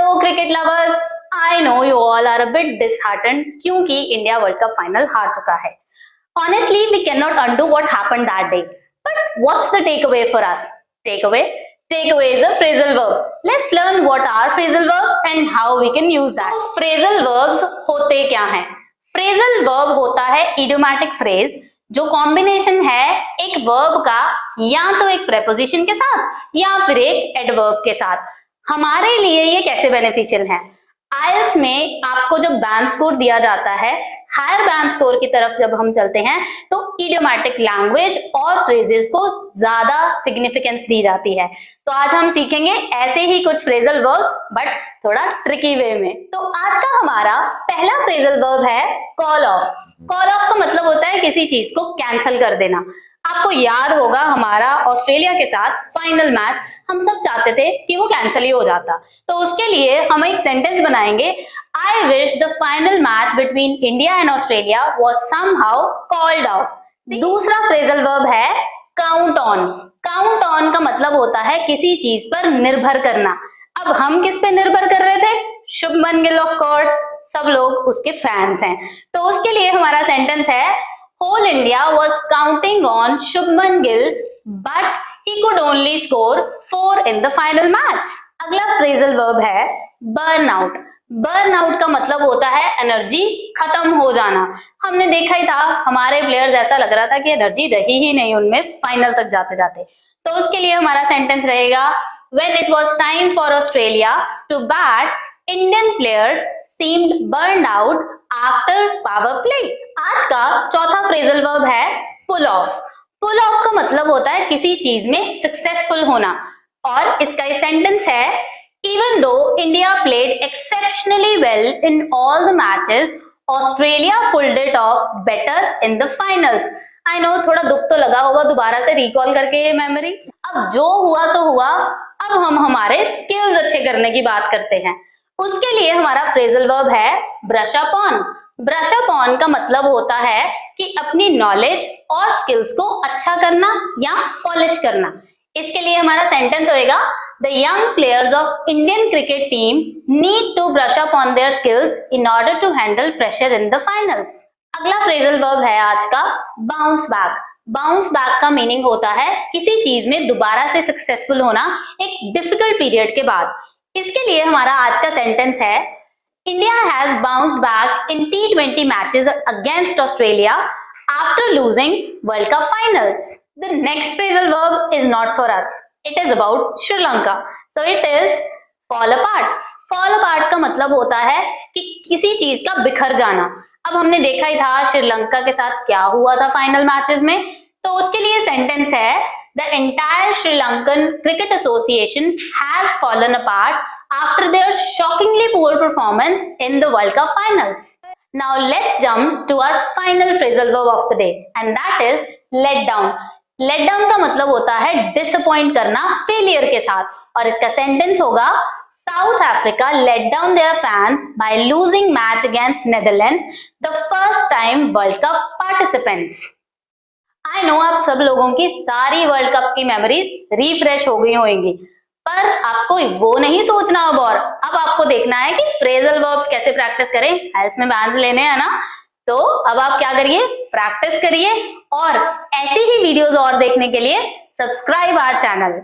Hello cricket lovers, I know you all are a bit disheartened क्योंकि India world cup final हार चुका है. Honestly, we cannot undo what happened that day. But what's the takeaway for us? Takeaway? Takeaway is a phrasal verb. Let's learn what are phrasal verbs and how we can use that. Phrasal verbs होते क्या हैं? Phrasal verb होता है idiomatic phrase जो combination है एक verb का या तो एक प्रेपोजिशन के साथ या फिर एक एडवर्ब के साथ. हमारे लिए ये कैसे बेनिफिशियल है? आईएलटीएस में आपको जब बैंड स्कोर दिया जाता है, हायर बैंड स्कोर की तरफ जब हम चलते हैं तो इडियोमैटिक लैंग्वेज और फ्रेजेस को ज्यादा सिग्निफिकेंस दी जाती है. तो आज हम सीखेंगे ऐसे ही कुछ फ्रेजल वर्ब्स बट थोड़ा ट्रिकी वे में. तो आज का हमारा पहला फ्रेजल वर्ब है कॉल ऑफ. कॉल ऑफ का मतलब होता है किसी चीज को कैंसिल कर देना. आपको याद होगा हमारा ऑस्ट्रेलिया के साथ फाइनल मैच हम सब चाहते थे कि वो कैंसिल ही हो जाता. तो उसके लिए हम एक सेंटेंस बनाएंगे, I wish the final match between India and Australia was somehow called off. दूसरा फ्रेजल वर्ब है काउंट ऑन. काउंट ऑन का मतलब होता है किसी चीज पर निर्भर करना. अब हम किस पे निर्भर कर रहे थे? शुभमन गिल ऑफ कोर्स, सब लोग उसके फैंस हैं. तो उसके लिए हमारा सेंटेंस है, whole India was counting on Shubman Gill but he could only score 4 in the final match. अगला फ्रेजल वर्ब है बर्नआउट. बर्नआउट का मतलब होता है एनर्जी खत्म हो जाना. हमने देखा ही था हमारे प्लेयर्स, ऐसा लग रहा था कि एनर्जी रही ही नहीं उनमें फाइनल तक जाते जाते. तो उसके लिए हमारा सेंटेंस रहेगा, when it was time for Australia to bat, Indian players seemed burned out after power play. आज का चौथा फ्रेजल वर्ब है पुल ऑफ. पुल ऑफ का मतलब होता है किसी चीज में सक्सेसफुल होना और इसका सेंटेंस है, even though India played exceptionally well in all the matches, Australia pulled it off better in the finals. I know थोड़ा दुख तो लगा होगा दोबारा से रिकॉल करके ये मेमोरी. अब जो हुआ तो हुआ, अब हम हमारे स्किल्स अच्छे करने की बात करते हैं. उसके लिए हमारा फ्रेजल वर्ब है brush up on. Brush up on का मतलब होता है कि अपनी नॉलेज और स्किल्स को अच्छा करना या पॉलिश करना. इसके लिए हमारा सेंटेंस होएगा, the young players of Indian cricket team need to brush up on their skills in order to handle pressure in the finals. अगला फ्रेजल वर्ब है आज का बाउंस बैक. बाउंस बैक का मीनिंग होता है किसी चीज में दोबारा से सक्सेसफुल होना एक डिफिकल्ट पीरियड के बाद. इसके लिए हमारा आज का सेंटेंस है, India has bounced back in T20 matches against Australia after losing world cup finals. The next phrasal verb is not for us, it is about Sri Lanka. So it is fall apart. Fall apart का मतलब होता है कि किसी चीज का बिखर जाना. अब हमने देखा ही था श्रीलंका के साथ क्या हुआ था फाइनल मैचेस में. तो उसके लिए सेंटेंस है, the entire Sri Lankan Cricket Association has fallen apart after their shockingly poor performance in the World Cup finals. Now let's jump to our final phrasal verb of the day and that is let down. Let down का मतलब होता है disappoint करना failure के साथ और इसका sentence होगा, South Africa let down their fans by losing match against Netherlands, the first time World Cup participants. I know आप सब लोगों की सारी वर्ल्ड कप की मेमोरीज रिफ्रेश हो गई होंगी, पर आपको वो नहीं सोचना अब आपको देखना है कि फ्रेजल वर्ब्स कैसे प्रैक्टिस करें. हेल्थ में बैंड्स लेने हैं ना, तो अब आप क्या करिए, प्रैक्टिस करिए और ऐसी ही वीडियोस और देखने के लिए सब्सक्राइब आवर चैनल.